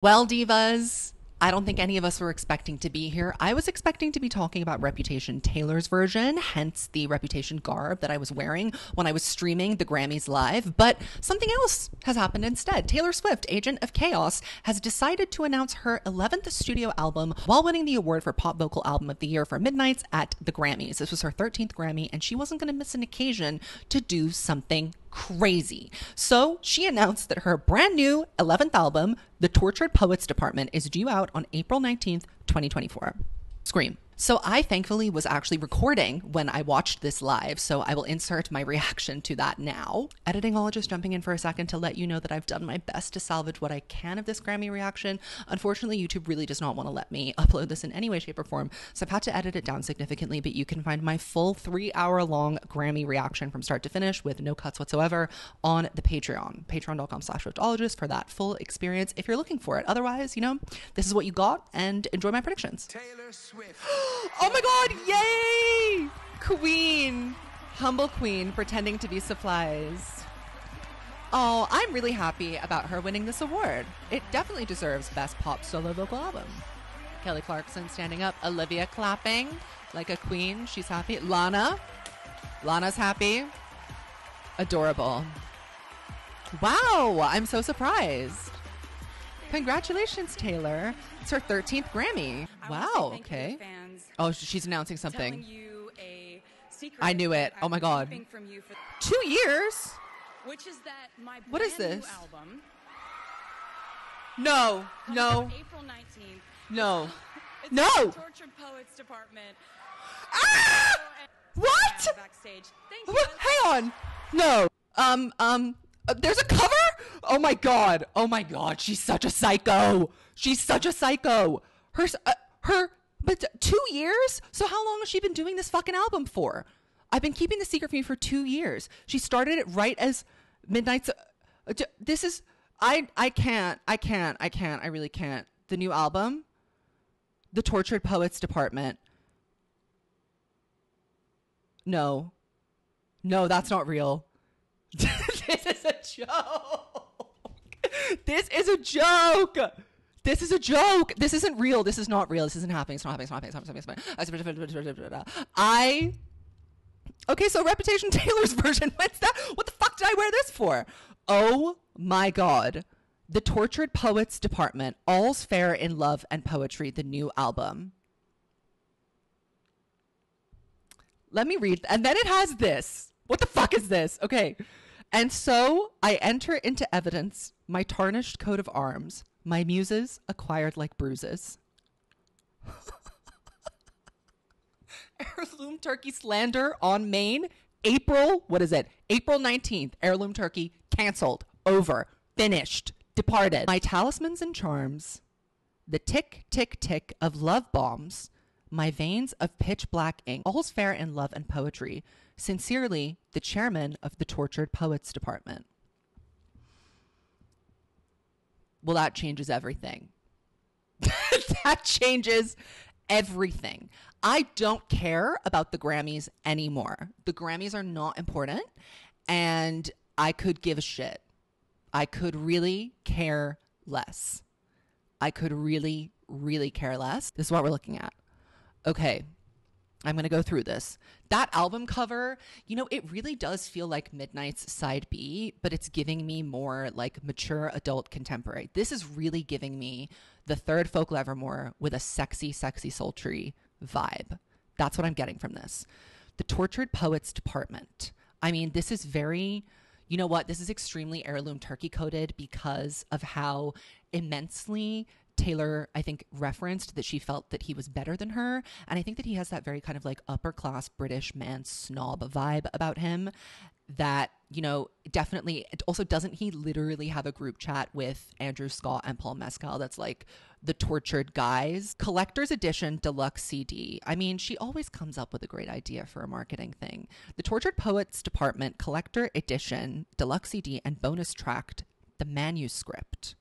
Well, divas, I don't think any of us were expecting to be here. I was expecting to be talking about Reputation Taylor's version, hence the Reputation garb that I was wearing when I was streaming the Grammys live. But something else has happened instead. Taylor Swift, Agent of Chaos, has decided to announce her 11th studio album while winning the award for Pop Vocal Album of the Year for Midnights at the Grammys. This was her 13th Grammy, and she wasn't going to miss an occasion to do something crazy. So she announced that her brand new 11th album, The Tortured Poets Department, is due out on April 19th, 2024. Scream. So I thankfully was actually recording when I watched this live, so I will insert my reaction to that now. Editingologist jumping in for a second to let you know that I've done my best to salvage what I can of this Grammy reaction. Unfortunately, YouTube really does not want to let me upload this in any way, shape, or form, so I've had to edit it down significantly, but you can find my full 3-hour-long Grammy reaction from start to finish with no cuts whatsoever on the Patreon. Patreon.com/Swiftologist for that full experience if you're looking for it. Otherwise, this is what you got, and enjoy my predictions. Taylor Swift. Oh my god, yay! Queen. Humble queen pretending to be supplies. Oh, I'm really happy about her winning this award. It definitely deserves Best Pop Solo Vocal Album. Kelly Clarkson standing up. Olivia clapping like a queen. She's happy. Lana's happy. Adorable. Wow, I'm so surprised. Congratulations, Taylor. It's her 13th Grammy. Wow, okay. Oh, she's announcing something. I knew it. Oh my god. 2 years? Which is that my what is this? Album no. April 19th. No. It's No. The Tortured Poets Department. Ah! What? Backstage. Thank you. Hang on. No. There's a cover? Oh my god. She's such a psycho. But 2 years? So how long has she been doing this fucking album for? I've been keeping the secret from you for 2 years. She started it right as Midnight's. This is. I really can't. The new album, The Tortured Poets Department. No, that's not real. This is a joke. This isn't real. This is not real. This isn't happening. It's not happening. Okay, so Reputation Taylor's version. What's that? What the fuck did I wear this for? Oh my god. The Tortured Poets Department. All's Fair in Love and Poetry, the new album. Let me read. And then it has this. What the fuck is this? Okay. And so I enter into evidence my tarnished coat of arms, my muses acquired like bruises. Heirloom Turkey slander on Maine. April 19th. Heirloom Turkey canceled. Over. Finished. Departed. My talismans and charms. The tick, tick, tick of love bombs. My veins of pitch black ink. All's fair in love and poetry. Sincerely, the chairman of the Tortured Poets Department. Well, that changes everything. That changes everything. I don't care about the Grammys anymore. The Grammys are not important, and I could give a shit. I could really care less. Care less. This is what we're looking at. Okay, I'm going to go through this. That album cover, it really does feel like Midnight's side B, but it's giving me more like mature adult contemporary. This is really giving me the third Folklore Evermore with a sexy, sexy, sultry vibe. That's what I'm getting from this. The Tortured Poets Department. I mean, this is very, this is extremely Heirloom Turkey coded because of how immensely Taylor, I think, referenced that she felt that he was better than her. And I think that he has that very kind of like upper class British man snob vibe about him that, definitely. Also, doesn't he literally have a group chat with Andrew Scott and Paul Mescal that's like the tortured guys? Collector's edition deluxe CD. I mean, she always comes up with a great idea for a marketing thing. The Tortured Poets Department collector edition deluxe CD and bonus track, The Manuscript.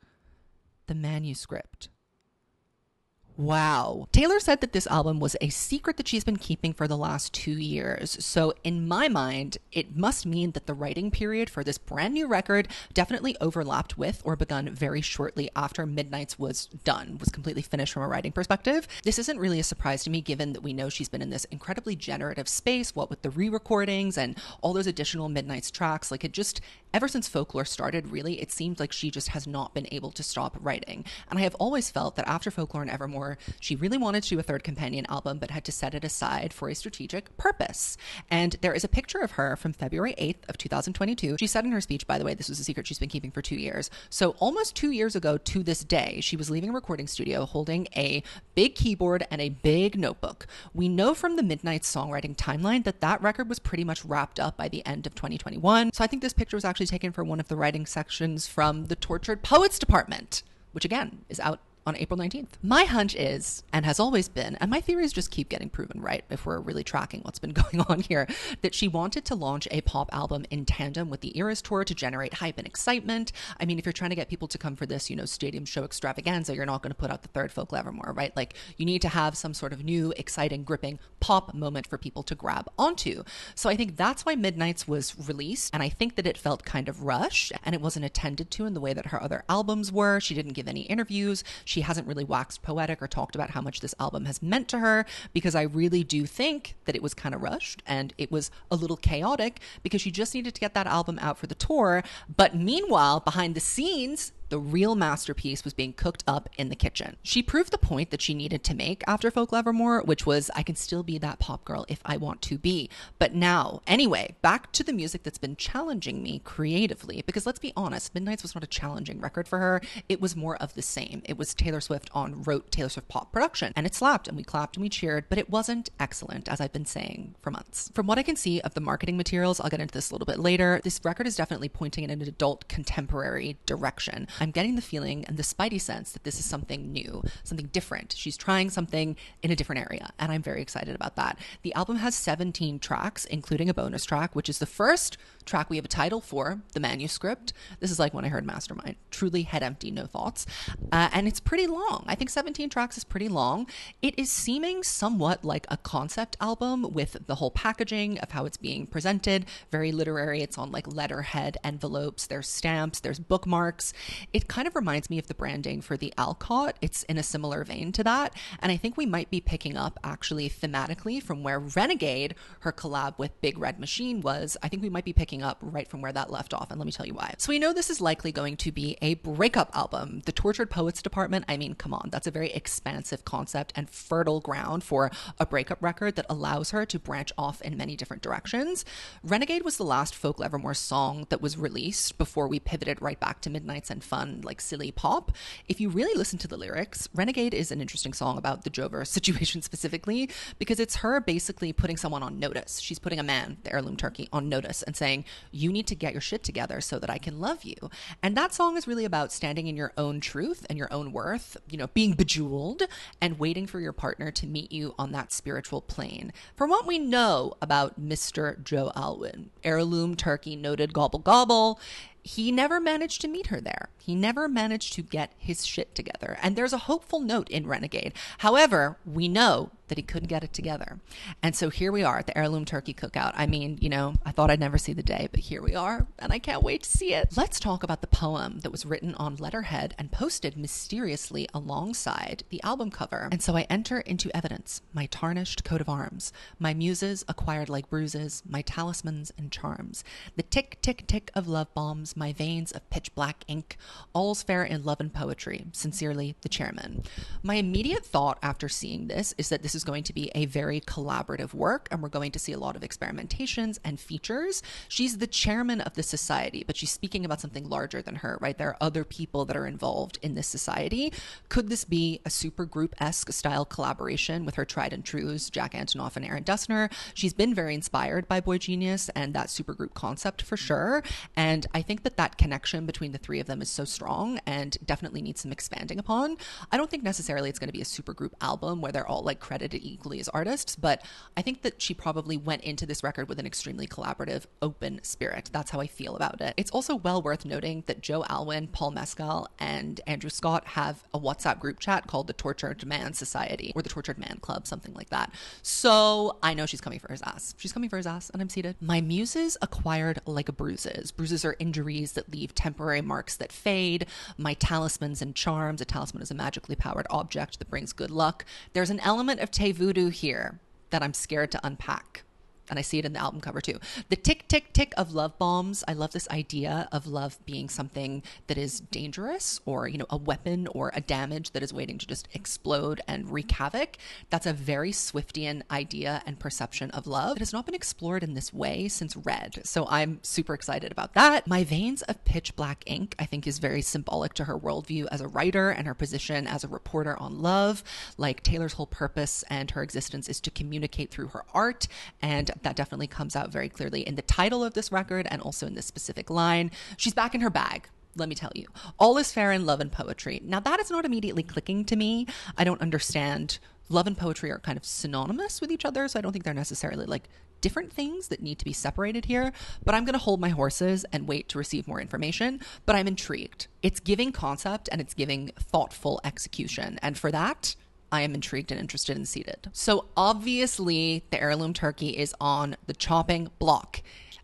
Wow. Taylor said that this album was a secret that she's been keeping for the last 2 years. So in my mind, it must mean that the writing period for this brand new record definitely overlapped with or begun very shortly after Midnights was done, was completely finished from a writing perspective. This isn't really a surprise to me, given that we know she's been in this incredibly generative space, what with the re-recordings and all those additional Midnights tracks. Like, it just, ever since Folklore started, really, it seemed like she just has not been able to stop writing. And I have always felt that after Folklore and Evermore, she really wanted to do a third companion album, but had to set it aside for a strategic purpose. And there is a picture of her from February 8th of 2022. She said in her speech, by the way, this was a secret she's been keeping for 2 years. So almost 2 years ago to this day, she was leaving a recording studio holding a big keyboard and a big notebook. We know from the Midnights songwriting timeline that that record was pretty much wrapped up by the end of 2021. So I think this picture was actually taken from one of the writing sections from the Tortured Poets department, which again is out on April 19th. My hunch is, and has always been, and my theories just keep getting proven right if we're really tracking what's been going on here, that she wanted to launch a pop album in tandem with the Eras tour to generate hype and excitement. I mean, if you're trying to get people to come for this, stadium show extravaganza, you're not going to put out the third Folklore Evermore, right? Like, you need to have some sort of new, exciting, gripping pop moment for people to grab onto. So I think that's why Midnights was released, and I think that it felt kind of rushed, and it wasn't attended to in the way that her other albums were. She didn't give any interviews. She hasn't really waxed poetic or talked about how much this album has meant to her, because I really do think that it was kind of rushed and it was a little chaotic because she just needed to get that album out for the tour. But meanwhile, behind the scenes, the real masterpiece was being cooked up in the kitchen. She proved the point that she needed to make after Folklore Evermore, which was, I can still be that pop girl if I want to be. But now, anyway, back to the music that's been challenging me creatively, because let's be honest, Midnights was not a challenging record for her. It was more of the same. It was Taylor Swift on rote Taylor Swift pop production, and it slapped, and we clapped and we cheered, but it wasn't excellent, as I've been saying for months. From what I can see of the marketing materials, I'll get into this a little bit later, this record is definitely pointing in an adult contemporary direction. I'm getting the feeling and the spidey sense that this is something new, something different. She's trying something in a different area, and I'm very excited about that. The album has 17 tracks, including a bonus track, which is the first track we have a title for, The Manuscript. This is like when I heard Mastermind. Truly head empty, no thoughts. And it's pretty long. I think 17 tracks is pretty long. It is seeming somewhat like a concept album with the whole packaging of how it's being presented. Very literary. It's on like letterhead envelopes. There's stamps. There's bookmarks. It kind of reminds me of the branding for the Alcott. It's in a similar vein to that. And I think we might be picking up actually thematically from where Renegade, her collab with Big Red Machine was. I think we might be picking up right from where that left off. And let me tell you why. So we know this is likely going to be a breakup album. The Tortured Poets department, I mean, come on, that's a very expansive concept and fertile ground for a breakup record that allows her to branch off in many different directions. Renegade was the last Folklore Evermore song that was released before we pivoted right back to Midnights and fun, like silly pop. If you really listen to the lyrics, Renegade is an interesting song about the Jover situation specifically, because it's her basically putting someone on notice. She's putting a man, the Heirloom Turkey, on notice and saying, you need to get your shit together so that I can love you. And that song is really about standing in your own truth and your own worth, being bejeweled and waiting for your partner to meet you on that spiritual plane. From what we know about Mr. Joe Alwyn, Heirloom Turkey, noted gobble gobble, he never managed to meet her there. He never managed to get his shit together. And there's a hopeful note in Renegade. However, we know that he couldn't get it together. And so here we are at the Heirloom Turkey Cookout. I mean, I thought I'd never see the day, but here we are, and I can't wait to see it. Let's talk about the poem that was written on letterhead and posted mysteriously alongside the album cover. And so I enter into evidence my tarnished coat of arms, my muses acquired like bruises, my talismans and charms, the tick, tick, tick of love bombs, my veins of pitch black ink, all's fair in love and poetry. Sincerely, the chairman. My immediate thought after seeing this is that this is going to be a very collaborative work, and we're going to see a lot of experimentations and features. She's the chairman of the society, but she's speaking about something larger than her, right? There are other people that are involved in this society. Could this be a supergroup-esque style collaboration with her tried and trues, Jack Antonoff and Aaron Dessner? She's been very inspired by Boy Genius and that supergroup concept for sure. And I think that connection between the three of them is so strong and definitely needs some expanding upon. I don't think necessarily it's going to be a supergroup album where they're all like credited credited equally as artists, but I think that she probably went into this record with an extremely collaborative, open spirit. That's how I feel about it. It's also well worth noting that Joe Alwyn, Paul Mescal, and Andrew Scott have a WhatsApp group chat called the Tortured Man Society, or the Tortured Man Club, something like that. So I know she's coming for his ass. She's coming for his ass, and I'm seated. My muses acquired like bruises. Bruises are injuries that leave temporary marks that fade. My talismans and charms. A talisman is a magically powered object that brings good luck. There's an element of Tay Voodoo here that I'm scared to unpack. And I see it in the album cover too. The tick, tick, tick of love bombs. I love this idea of love being something that is dangerous, or, you know, a weapon or a damage that is waiting to just explode and wreak havoc. That's a very Swiftian idea and perception of love. It has not been explored in this way since Red. So I'm super excited about that. My veins of pitch black ink, I think, is very symbolic to her worldview as a writer and her position as a reporter on love. Like, Taylor's whole purpose and her existence is to communicate through her art, and that definitely comes out very clearly in the title of this record and also in this specific line. She's back in her bag. Let me tell you, all is fair in love and poetry. Now, that is not immediately clicking to me. I don't understand. Love and poetry are kind of synonymous with each other, so I don't think they're necessarily like different things that need to be separated here. But I'm going to hold my horses and wait to receive more information. But I'm intrigued. It's giving concept and it's giving thoughtful execution. And for that, I am intrigued and interested and seated. So obviously the heirloom turkey is on the chopping block.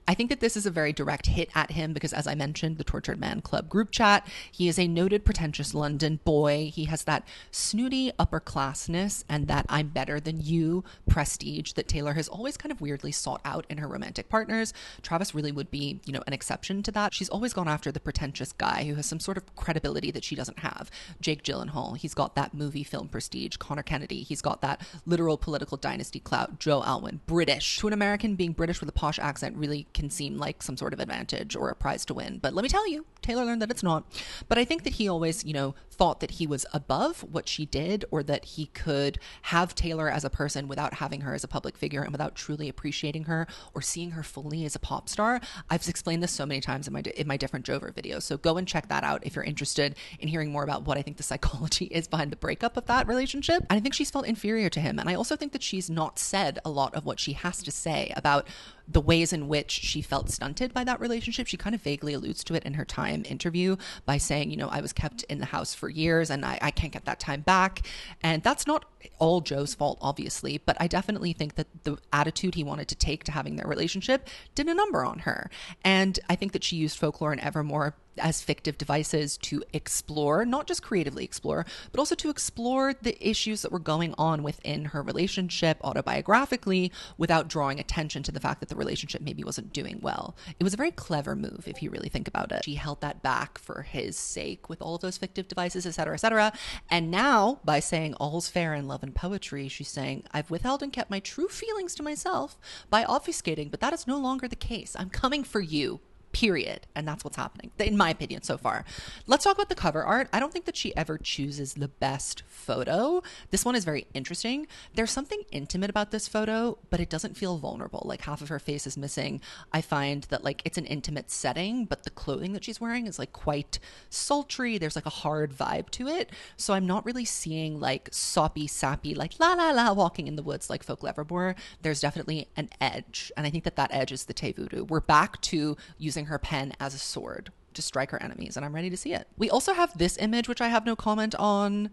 I think that this is a very direct hit at him because, as I mentioned, the Tortured Man Club group chat, he is a noted pretentious London boy. He has that snooty upperclassness and that I'm better than you prestige that Taylor has always kind of weirdly sought out in her romantic partners. Travis really would be, you know, an exception to that. She's always gone after the pretentious guy who has some sort of credibility that she doesn't have. Jake Gyllenhaal, he's got that movie film prestige. Connor Kennedy, he's got that literal political dynasty clout. Joe Alwyn, British. To an American, being British with a posh accent really can seem like some sort of advantage or a prize to win. But let me tell you, Taylor learned that it's not. But I think that he always, you know, thought that he was above what she did, or that he could have Taylor as a person without having her as a public figure and without truly appreciating her or seeing her fully as a pop star. I've explained this so many times in my different Jover videos. So go and check that out if you're interested in hearing more about what I think the psychology is behind the breakup of that relationship. And I think she's felt inferior to him. And I also think that she's not said a lot of what she has to say about the ways in which she felt stunted by that relationship. She kind of vaguely alludes to it in her Time interview by saying, you know, I was kept in the house for years and I can't get that time back. And that's not all Joe's fault, obviously, but I definitely think that the attitude he wanted to take to having their relationship did a number on her. And I think that she used Folklore and Evermore as fictive devices to explore, not just creatively explore, but also to explore the issues that were going on within her relationship autobiographically without drawing attention to the fact that the relationship maybe wasn't doing well. It was a very clever move if you really think about it. She held that back for his sake with all of those fictive devices, etc., etc. And now, by saying all's fair in love and poetry, she's saying, I've withheld and kept my true feelings to myself by obfuscating, but that is no longer the case. I'm coming for you. Period. And that's what's happening, in my opinion, so far. Let's talk about the cover art. I don't think that she ever chooses the best photo. This one is very interesting. There's something intimate about this photo, but it doesn't feel vulnerable. Like, half of her face is missing. I find that, like, it's an intimate setting, but the clothing that she's wearing is, like, quite sultry. There's, like, a hard vibe to it. So I'm not really seeing, like, soppy, sappy, like, la la la, walking in the woods like Folklore Evermore. There's definitely an edge. And I think that that edge is the Tay Voodoo. We're back to using her pen as a sword to strike her enemies, and I'm ready to see it. We also have this image, which I have no comment on.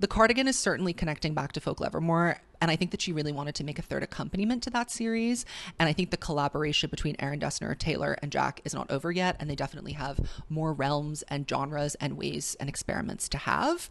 The cardigan is certainly connecting back to Folklore Evermore, and I think that she really wanted to make a third accompaniment to that series. And I think the collaboration between Aaron Dessner, Taylor, and Jack is not over yet, and they definitely have more realms and genres and ways and experiments to have.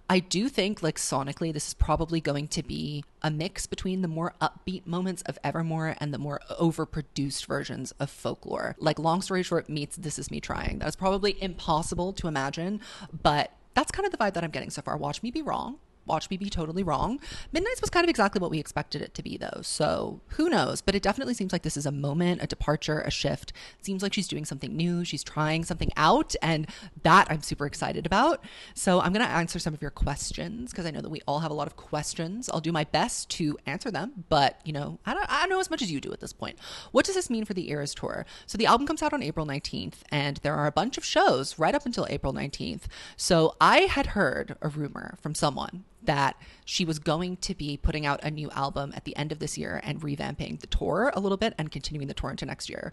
I do think, like, sonically, this is probably going to be a mix between the more upbeat moments of Evermore and the more overproduced versions of Folklore. Like, Long Story Short meets This Is Me Trying. That is probably impossible to imagine, but that's kind of the vibe that I'm getting so far. Watch me be wrong. Watch me be totally wrong. Midnights was kind of exactly what we expected it to be, though. So who knows? But it definitely seems like this is a moment, a departure, a shift. It seems like she's doing something new. She's trying something out. And that I'm super excited about. So I'm going to answer some of your questions because I know that we all have a lot of questions. I'll do my best to answer them. But, you know, I don't know as much as you do at this point. What does this mean for the Eras Tour? So the album comes out on April 19th. And there are a bunch of shows right up until April 19th. So I had heard a rumor from someone that she was going to be putting out a new album at the end of this year and revamping the tour a little bit and continuing the tour into next year.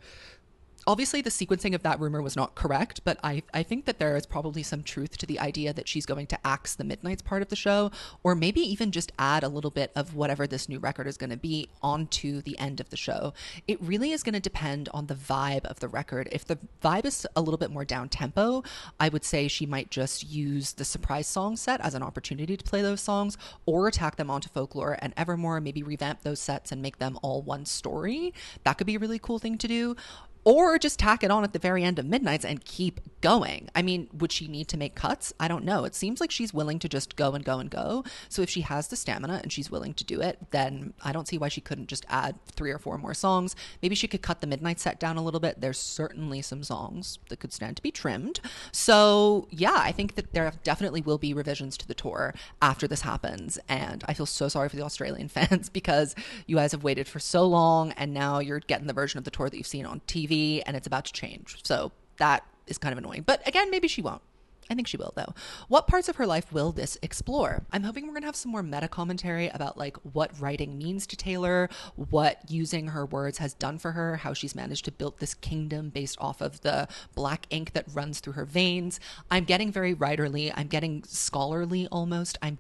Obviously, the sequencing of that rumor was not correct, but I think that there is probably some truth to the idea that she's going to axe the Midnights part of the show, or maybe even just add a little bit of whatever this new record is going to be onto the end of the show. It really is going to depend on the vibe of the record. If the vibe is a little bit more down-tempo, I would say she might just use the surprise song set as an opportunity to play those songs, or tack them onto Folklore and Evermore, maybe revamp those sets and make them all one story. That could be a really cool thing to do. Or just tack it on at the very end of Midnights and keep going. I mean, would she need to make cuts? I don't know. It seems like she's willing to just go and go and go. So if she has the stamina and she's willing to do it, then I don't see why she couldn't just add 3 or 4 more songs. Maybe she could cut the Midnight set down a little bit. There's certainly some songs that could stand to be trimmed. So yeah, I think that there definitely will be revisions to the tour after this happens. And I feel so sorry for the Australian fans because you guys have waited for so long and now you're getting the version of the tour that you've seen on TV. And it's about to change. So that is kind of annoying. But again, maybe she won't. I think she will, though. What parts of her life will this explore? I'm hoping we're going to have some more meta commentary about like what writing means to Taylor, what using her words has done for her, how she's managed to build this kingdom based off of the black ink that runs through her veins. I'm getting very writerly. I'm getting scholarly almost. I'm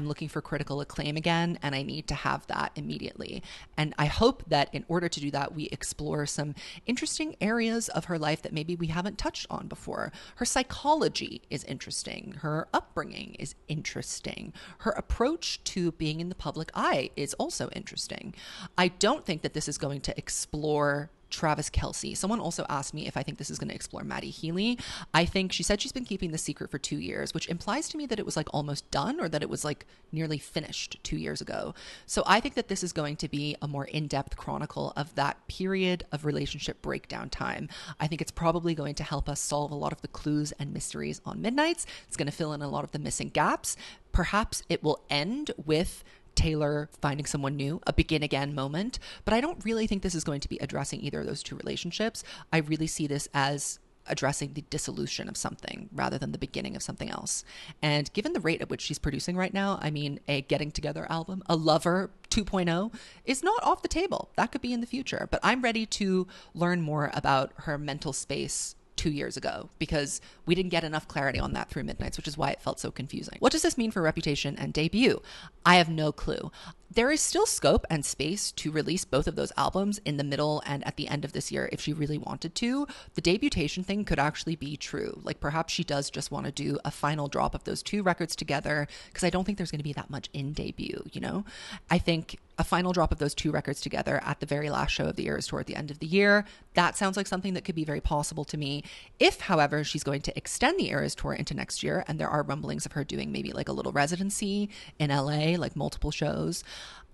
looking for critical acclaim again, and I need to have that immediately. And I hope that in order to do that, we explore some interesting areas of her life that maybe we haven't touched on before. Her psychology is interesting. Her upbringing is interesting. Her approach to being in the public eye is also interesting. I don't think that this is going to explore Travis Kelce. Someone also asked me if I think this is going to explore Maddie Healy. I think she said she's been keeping the secret for 2 years, which implies to me that it was like almost done or that it was like nearly finished 2 years ago. So I think that this is going to be a more in-depth chronicle of that period of relationship breakdown time. I think it's probably going to help us solve a lot of the clues and mysteries on Midnights. It's going to fill in a lot of the missing gaps. Perhaps it will end with Taylor finding someone new, a begin again moment. But I don't really think this is going to be addressing either of those two relationships. I really see this as addressing the dissolution of something rather than the beginning of something else. And given the rate at which she's producing right now, I mean, a Getting Together album, a Lover 2.0 is not off the table. That could be in the future. But I'm ready to learn more about her mental space 2 years ago because we didn't get enough clarity on that through Midnights, which is why it felt so confusing. What does this mean for Reputation and Debut? I have no clue. There is still scope and space to release both of those albums in the middle and at the end of this year if she really wanted to. The Debutation thing could actually be true. Like perhaps she does just want to do a final drop of those 2 records together because I don't think there's going to be that much in Debut, you know? I think a final drop of those 2 records together at the very last show of the Eras Tour at the end of the year, that sounds like something that could be very possible to me. If, however, she's going to extend the Eras Tour into next year and there are rumblings of her doing maybe like a little residency in LA, like multiple shows,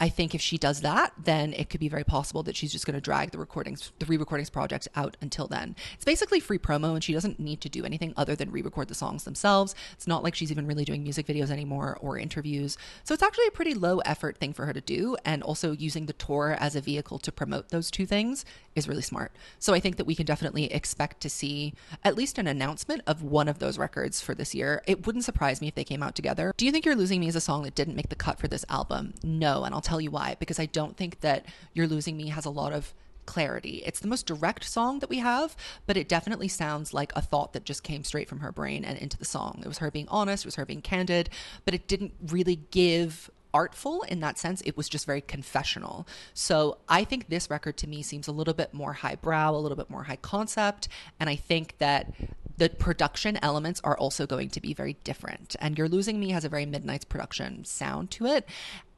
I think if she does that, then it could be very possible that she's just going to drag the re-recordings project out until then. It's basically free promo and she doesn't need to do anything other than re-record the songs themselves. It's not like she's even really doing music videos anymore or interviews. So it's actually a pretty low effort thing for her to do. And also using the tour as a vehicle to promote those 2 things is really smart. So I think that we can definitely expect to see at least an announcement of one of those records for this year. It wouldn't surprise me if they came out together. Do you think You're Losing Me is a song that didn't make the cut for this album? No, and I'll tell you why. Because I don't think that You're Losing Me has a lot of clarity. It's the most direct song that we have, but it definitely sounds like a thought that just came straight from her brain and into the song. It was her being honest, it was her being candid, but it didn't really give artful in that sense. It was just very confessional. So I think this record to me seems a little bit more highbrow, a little bit more high concept. And I think that the production elements are also going to be very different. And You're Losing Me has a very Midnights production sound to it.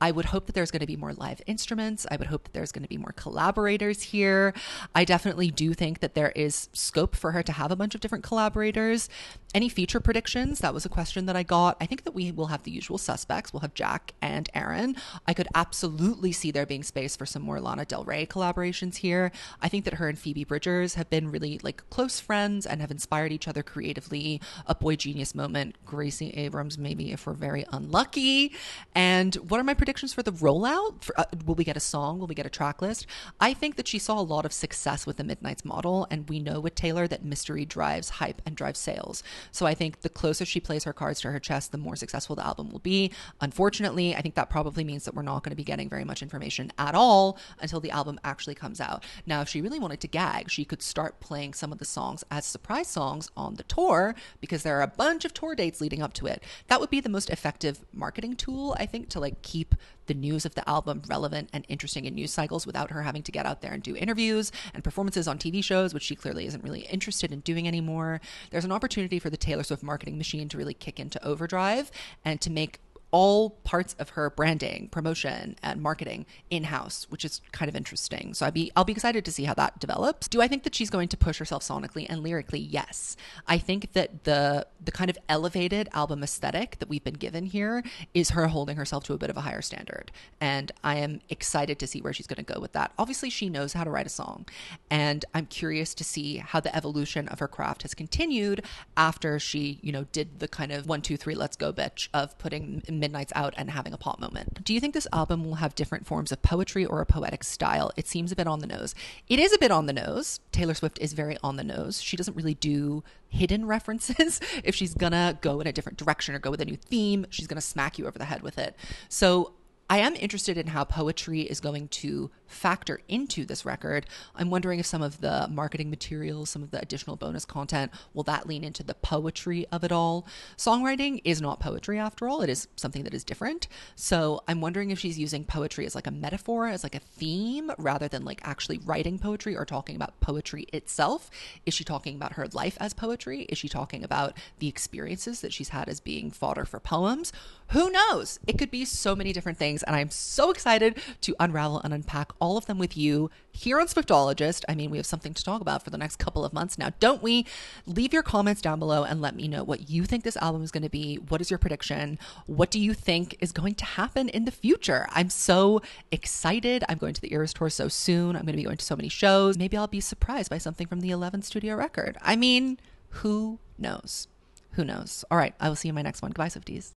I would hope that there's going to be more live instruments. I would hope that there's going to be more collaborators here. I definitely do think that there is scope for her to have a bunch of different collaborators. Any feature predictions? That was a question that I got. I think that we will have the usual suspects. We'll have Jack and Aaron. I could absolutely see there being space for some more Lana Del Rey collaborations here. I think that her and Phoebe Bridgers have been really like close friends and have inspired each other creatively. A boy genius moment. Gracie Abrams, maybe if we're very unlucky. And what are my predictions predictions for the rollout? Will we get a song? Will we get a track list? I think that she saw a lot of success with the Midnights model, and we know with Taylor that mystery drives hype and drives sales. So I think the closer she plays her cards to her chest, the more successful the album will be. Unfortunately, I think that probably means that we're not going to be getting very much information at all until the album actually comes out. Now, if she really wanted to gag, she could start playing some of the songs as surprise songs on the tour, because there are a bunch of tour dates leading up to it. That would be the most effective marketing tool, I think, to like keep the news of the album relevant and interesting in news cycles without her having to get out there and do interviews and performances on TV shows, which she clearly isn't really interested in doing anymore. There's an opportunity for the Taylor Swift marketing machine to really kick into overdrive and to make all parts of her branding, promotion, and marketing in-house, which is kind of interesting. So I'll be excited to see how that develops. Do I think that she's going to push herself sonically and lyrically? Yes. I think that the kind of elevated album aesthetic that we've been given here is her holding herself to a bit of a higher standard. And I am excited to see where she's going to go with that. Obviously, she knows how to write a song. And I'm curious to see how the evolution of her craft has continued after she, did the kind of 1, 2, 3, let's go, bitch of putting Midnights out and having a pop moment. Do you think this album will have different forms of poetry or a poetic style? It seems a bit on the nose. It is a bit on the nose. Taylor Swift is very on the nose. She doesn't really do hidden references. If she's gonna go in a different direction or go with a new theme, she's gonna smack you over the head with it. So I am interested in how poetry is going to factor into this record. I'm wondering if some of the marketing materials, some of the additional bonus content, will that lean into the poetry of it all? Songwriting is not poetry after all. It is something that is different. So I'm wondering if she's using poetry as like a metaphor, as like a theme, rather than like actually writing poetry or talking about poetry itself. Is she talking about her life as poetry? Is she talking about the experiences that she's had as being fodder for poems? Who knows? It could be so many different things, and I'm so excited to unravel and unpack all of them with you here on Swiftologist. I mean, we have something to talk about for the next couple of months now, don't we? Leave your comments down below and let me know what you think this album is going to be. What is your prediction? What do you think is going to happen in the future? I'm so excited. I'm going to the Eras Tour so soon. I'm going to be going to so many shows. Maybe I'll be surprised by something from the 11th studio record. I mean, who knows? Who knows? All right, I will see you in my next one. Goodbye, Swifties.